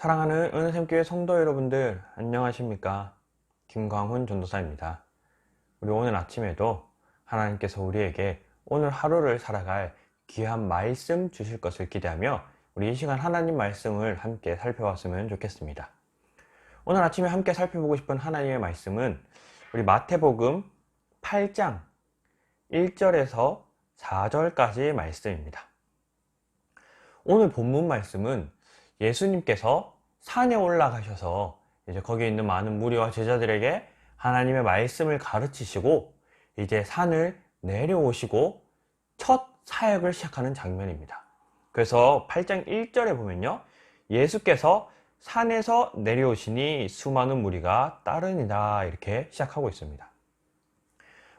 사랑하는 은혜샘교회 성도 여러분들 안녕하십니까? 김광훈 전도사입니다. 우리 오늘 아침에도 하나님께서 우리에게 오늘 하루를 살아갈 귀한 말씀 주실 것을 기대하며 우리 이 시간 하나님 말씀을 함께 살펴봤으면 좋겠습니다. 오늘 아침에 함께 살펴보고 싶은 하나님의 말씀은 우리 마태복음 8장 1절에서 4절까지의 말씀입니다. 오늘 본문 말씀은 예수님께서 산에 올라가셔서 이제 거기에 있는 많은 무리와 제자들에게 하나님의 말씀을 가르치시고 이제 산을 내려오시고 첫 사역을 시작하는 장면입니다. 그래서 8장 1절에 보면요, 예수께서 산에서 내려오시니 수많은 무리가 따르니라 이렇게 시작하고 있습니다.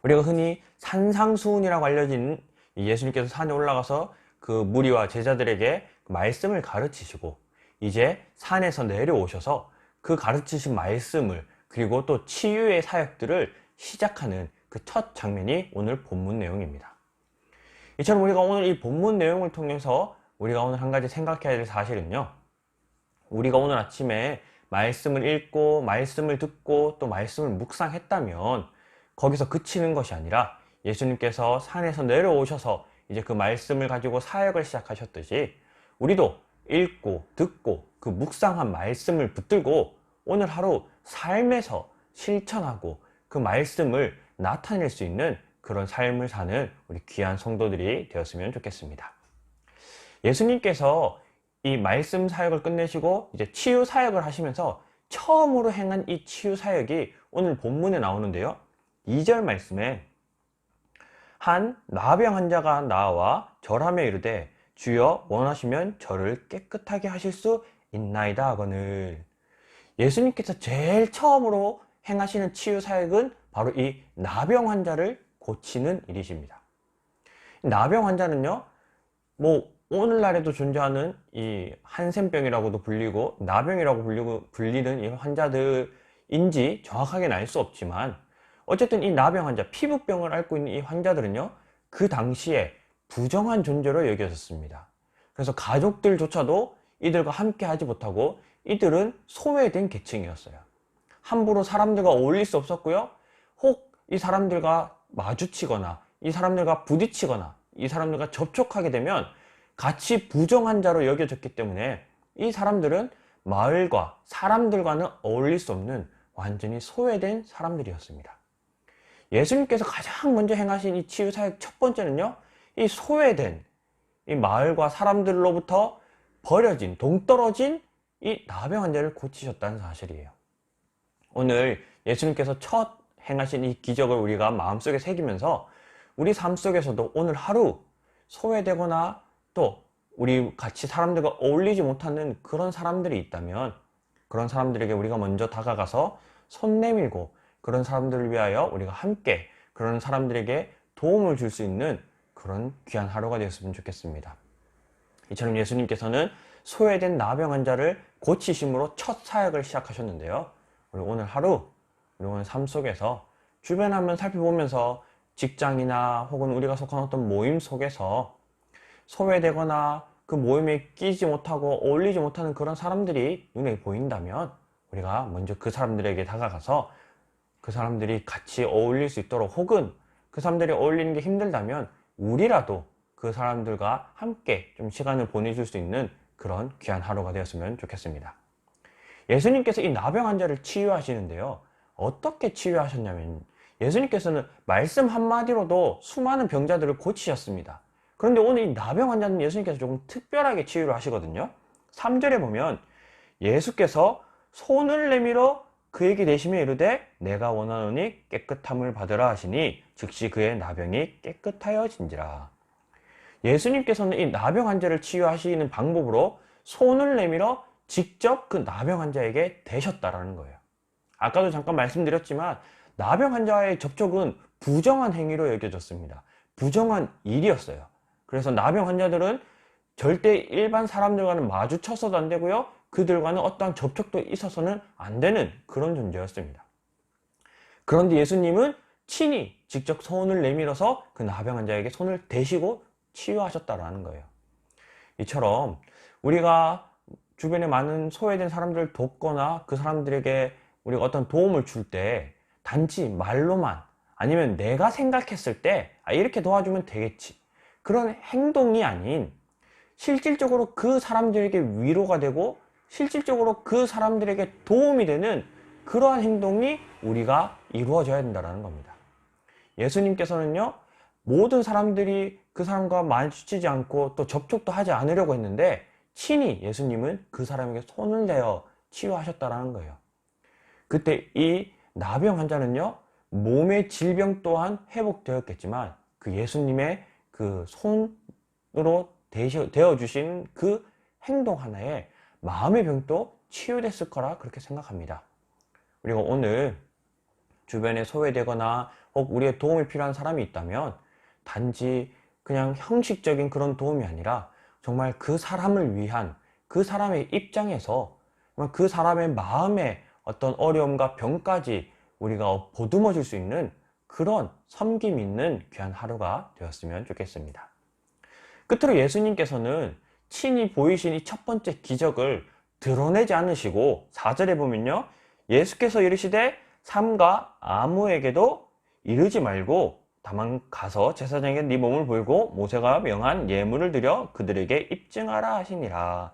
우리가 흔히 산상수훈이라고 알려진 예수님께서 산에 올라가서 그 무리와 제자들에게 말씀을 가르치시고 이제 산에서 내려오셔서 그 가르치신 말씀을 그리고 또 치유의 사역들을 시작하는 그 첫 장면이 오늘 본문 내용입니다. 이처럼 우리가 오늘 이 본문 내용을 통해서 우리가 오늘 한 가지 생각해야 될 사실은요, 우리가 오늘 아침에 말씀을 읽고 말씀을 듣고 또 말씀을 묵상했다면 거기서 그치는 것이 아니라 예수님께서 산에서 내려오셔서 이제 그 말씀을 가지고 사역을 시작하셨듯이 우리도 읽고 듣고 그 묵상한 말씀을 붙들고 오늘 하루 삶에서 실천하고 그 말씀을 나타낼 수 있는 그런 삶을 사는 우리 귀한 성도들이 되었으면 좋겠습니다. 예수님께서 이 말씀 사역을 끝내시고 이제 치유 사역을 하시면서 처음으로 행한 이 치유 사역이 오늘 본문에 나오는데요, 2절 말씀에 한 나병 환자가 나와 절하며 이르되 주여 원하시면 저를 깨끗하게 하실 수 있나이다 하거늘. 예수님께서 제일 처음으로 행하시는 치유 사역은 바로 이 나병 환자를 고치는 일이십니다. 나병 환자는요, 오늘날에도 존재하는 이 한센병이라고도 불리고 나병이라고 불리는 이 환자들인지 정확하게는 알 수 없지만 어쨌든 이 나병 환자, 피부병을 앓고 있는 이 환자들은요, 그 당시에 부정한 존재로 여겨졌습니다. 그래서 가족들조차도 이들과 함께 하지 못하고 이들은 소외된 계층이었어요. 함부로 사람들과 어울릴 수 없었고요, 혹 이 사람들과 마주치거나 이 사람들과 부딪히거나 이 사람들과 접촉하게 되면 같이 부정한 자로 여겨졌기 때문에 이 사람들은 마을과 사람들과는 어울릴 수 없는 완전히 소외된 사람들이었습니다. 예수님께서 가장 먼저 행하신 이 치유사역 첫 번째는요, 이 소외된 이 마을과 사람들로부터 버려진, 동떨어진 이 나병 환자를 고치셨다는 사실이에요. 오늘 예수님께서 첫 행하신 이 기적을 우리가 마음속에 새기면서 우리 삶 속에서도 오늘 하루 소외되거나 또 우리 같이 사람들과 어울리지 못하는 그런 사람들이 있다면 그런 사람들에게 우리가 먼저 다가가서 손 내밀고 그런 사람들을 위하여 우리가 함께 그런 사람들에게 도움을 줄 수 있는 그런 귀한 하루가 되었으면 좋겠습니다. 이처럼 예수님께서는 소외된 나병 환자를 고치심으로 첫 사역을 시작하셨는데요, 우리 오늘 하루, 우리 오늘 삶 속에서 주변 한번 살펴보면서 직장이나 혹은 우리가 속한 어떤 모임 속에서 소외되거나 그 모임에 끼지 못하고 어울리지 못하는 그런 사람들이 눈에 보인다면 우리가 먼저 그 사람들에게 다가가서 그 사람들이 같이 어울릴 수 있도록, 혹은 그 사람들이 어울리는 게 힘들다면 우리라도 그 사람들과 함께 좀 시간을 보내줄 수 있는 그런 귀한 하루가 되었으면 좋겠습니다. 예수님께서 이 나병 환자를 치유하시는데요, 어떻게 치유하셨냐면 예수님께서는 말씀 한마디로도 수많은 병자들을 고치셨습니다. 그런데 오늘 이 나병 환자는 예수님께서 조금 특별하게 치유를 하시거든요. 3절에 보면 예수께서 손을 내밀어 그에게 대시며 이르되 내가 원하노니 깨끗함을 받으라 하시니 즉시 그의 나병이 깨끗하여진지라. 예수님께서는 이 나병 환자를 치유하시는 방법으로 손을 내밀어 직접 그 나병 환자에게 대셨다라는 거예요. 아까도 잠깐 말씀드렸지만 나병 환자와의 접촉은 부정한 행위로 여겨졌습니다. 부정한 일이었어요. 그래서 나병 환자들은 절대 일반 사람들과는 마주쳐서도 안 되고요, 그들과는 어떠한 접촉도 있어서는 안 되는 그런 존재였습니다. 그런데 예수님은 친히 직접 손을 내밀어서 그 나병 환자에게 손을 대시고 치유하셨다라는 거예요. 이처럼 우리가 주변에 많은 소외된 사람들을 돕거나 그 사람들에게 우리가 어떤 도움을 줄 때 단지 말로만, 아니면 내가 생각했을 때 이렇게 도와주면 되겠지, 그런 행동이 아닌 실질적으로 그 사람들에게 위로가 되고 실질적으로 그 사람들에게 도움이 되는 그러한 행동이 우리가 이루어져야 된다는 겁니다. 예수님께서는요, 모든 사람들이 그 사람과 마주치지 않고 또 접촉도 하지 않으려고 했는데 친히 예수님은 그 사람에게 손을 내어 치유하셨다는 거예요. 그때 이 나병 환자는요, 몸의 질병 또한 회복되었겠지만 그 예수님의 그 손으로 되어주신 그 행동 하나에 마음의 병도 치유됐을 거라 그렇게 생각합니다. 그리고 오늘 주변에 소외되거나 혹 우리의 도움이 필요한 사람이 있다면 단지 그냥 형식적인 그런 도움이 아니라 정말 그 사람을 위한, 그 사람의 입장에서 그 사람의 마음에 어떤 어려움과 병까지 우리가 보듬어 줄 수 있는 그런 섬김 있는 귀한 하루가 되었으면 좋겠습니다. 끝으로 예수님께서는 친히 보이신 이 첫 번째 기적을 드러내지 않으시고 4절에 보면요, 예수께서 이르시되 삼가 아무에게도 이르지 말고 다만 가서 제사장에게 네 몸을 보이고 모세가 명한 예물을 드려 그들에게 입증하라 하시니라.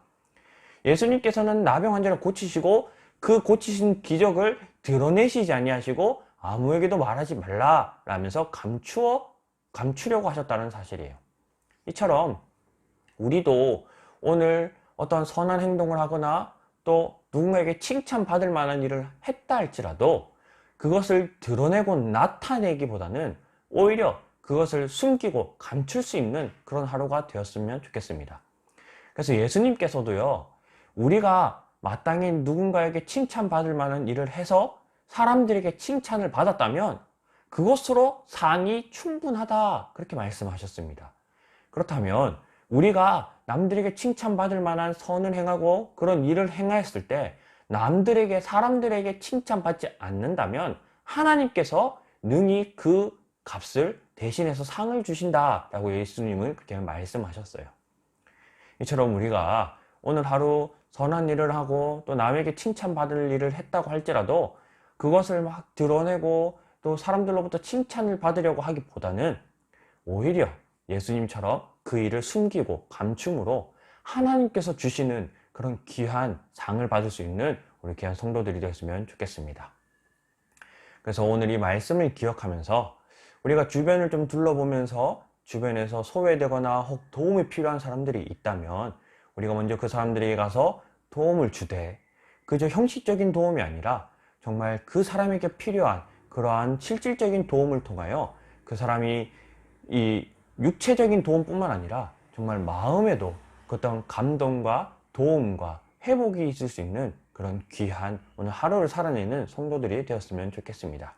예수님께서는 나병 환자를 고치시고 그 고치신 기적을 드러내시지 아니하시고 아무에게도 말하지 말라 라면서 감추려고 하셨다는 사실이에요. 이처럼 우리도 오늘 어떤 선한 행동을 하거나 또 누군가에게 칭찬받을 만한 일을 했다 할지라도 그것을 드러내고 나타내기보다는 오히려 그것을 숨기고 감출 수 있는 그런 하루가 되었으면 좋겠습니다. 그래서 예수님께서도요, 우리가 마땅히 누군가에게 칭찬받을 만한 일을 해서 사람들에게 칭찬을 받았다면 그것으로 상이 충분하다 그렇게 말씀하셨습니다. 그렇다면 우리가 남들에게 칭찬받을 만한 선을 행하고 그런 일을 행하였을 때 남들에게, 사람들에게 칭찬받지 않는다면 하나님께서 능히 그 값을 대신해서 상을 주신다라고 예수님은 그렇게 말씀하셨어요. 이처럼 우리가 오늘 하루 선한 일을 하고 또 남에게 칭찬받을 일을 했다고 할지라도 그것을 막 드러내고 또 사람들로부터 칭찬을 받으려고 하기보다는 오히려 예수님처럼 그 일을 숨기고 감춤으로 하나님께서 주시는 그런 귀한 상을 받을 수 있는 우리 귀한 성도들이 되었으면 좋겠습니다. 그래서 오늘 이 말씀을 기억하면서 우리가 주변을 좀 둘러보면서 주변에서 소외되거나 혹 도움이 필요한 사람들이 있다면 우리가 먼저 그 사람들에게 가서 도움을 주되, 그저 형식적인 도움이 아니라 정말 그 사람에게 필요한 그러한 실질적인 도움을 통하여 그 사람이 이 육체적인 도움뿐만 아니라 정말 마음에도 그 어떤 감동과 도움과 회복이 있을 수 있는 그런 귀한 오늘 하루를 살아내는 성도들이 되었으면 좋겠습니다.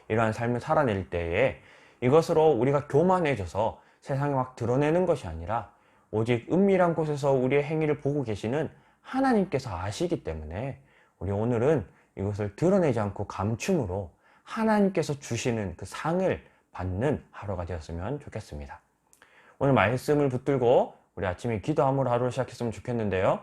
이러한 삶을 살아낼 때에 이것으로 우리가 교만해져서 세상에 막 드러내는 것이 아니라 오직 은밀한 곳에서 우리의 행위를 보고 계시는 하나님께서 아시기 때문에 우리 오늘은 이것을 드러내지 않고 감춤으로 하나님께서 주시는 그 상을 받는 하루가 되었으면 좋겠습니다. 오늘 말씀을 붙들고 우리 아침에 기도함으로 하루를 시작했으면 좋겠는데요.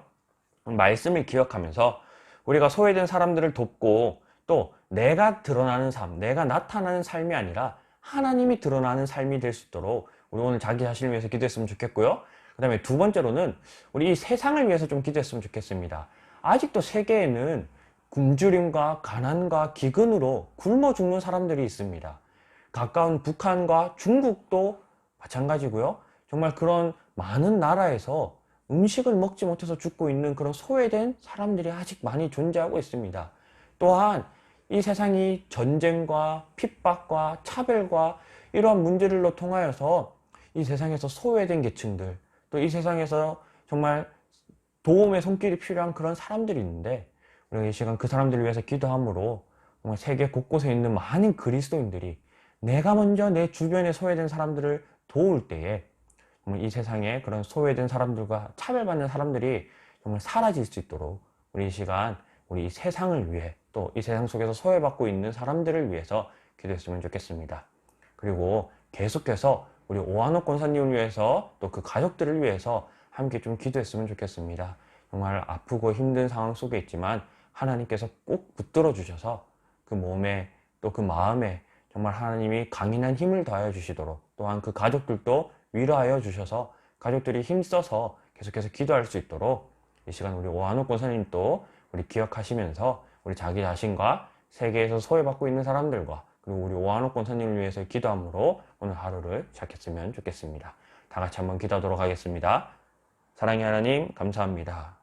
말씀을 기억하면서 우리가 소외된 사람들을 돕고 또 내가 드러나는 삶, 내가 나타나는 삶이 아니라 하나님이 드러나는 삶이 될 수 있도록 우리 오늘 자기 자신을 위해서 기도했으면 좋겠고요. 그 다음에 두 번째로는 우리 이 세상을 위해서 좀 기도했으면 좋겠습니다. 아직도 세계에는 굶주림과 가난과 기근으로 굶어 죽는 사람들이 있습니다. 가까운 북한과 중국도 마찬가지고요. 정말 그런 많은 나라에서 음식을 먹지 못해서 죽고 있는 그런 소외된 사람들이 아직 많이 존재하고 있습니다. 또한 이 세상이 전쟁과 핍박과 차별과 이러한 문제들로 통하여서 이 세상에서 소외된 계층들, 또 이 세상에서 정말 도움의 손길이 필요한 그런 사람들이 있는데 우리가 이 시간 그 사람들을 위해서 기도함으로 정말 세계 곳곳에 있는 많은 그리스도인들이 내가 먼저 내 주변에 소외된 사람들을 도울 때에 정말 이 세상에 그런 소외된 사람들과 차별받는 사람들이 정말 사라질 수 있도록 우리 이 시간 우리 이 세상을 위해 또 이 세상 속에서 소외받고 있는 사람들을 위해서 기도했으면 좋겠습니다. 그리고 계속해서 우리 오한옥 권사님을 위해서 또 그 가족들을 위해서 함께 좀 기도했으면 좋겠습니다. 정말 아프고 힘든 상황 속에 있지만 하나님께서 꼭 붙들어 주셔서 그 몸에 또 그 마음에 정말 하나님이 강인한 힘을 더하여 주시도록, 또한 그 가족들도 위로하여 주셔서 가족들이 힘써서 계속해서 기도할 수 있도록 이 시간 우리 오한옥 권사님도 우리 기억하시면서 우리 자기 자신과 세계에서 소외받고 있는 사람들과 그리고 우리 오한옥 권사님을 위해서 기도함으로 오늘 하루를 시작했으면 좋겠습니다. 다 같이 한번 기도하도록 하겠습니다. 사랑의 하나님, 감사합니다.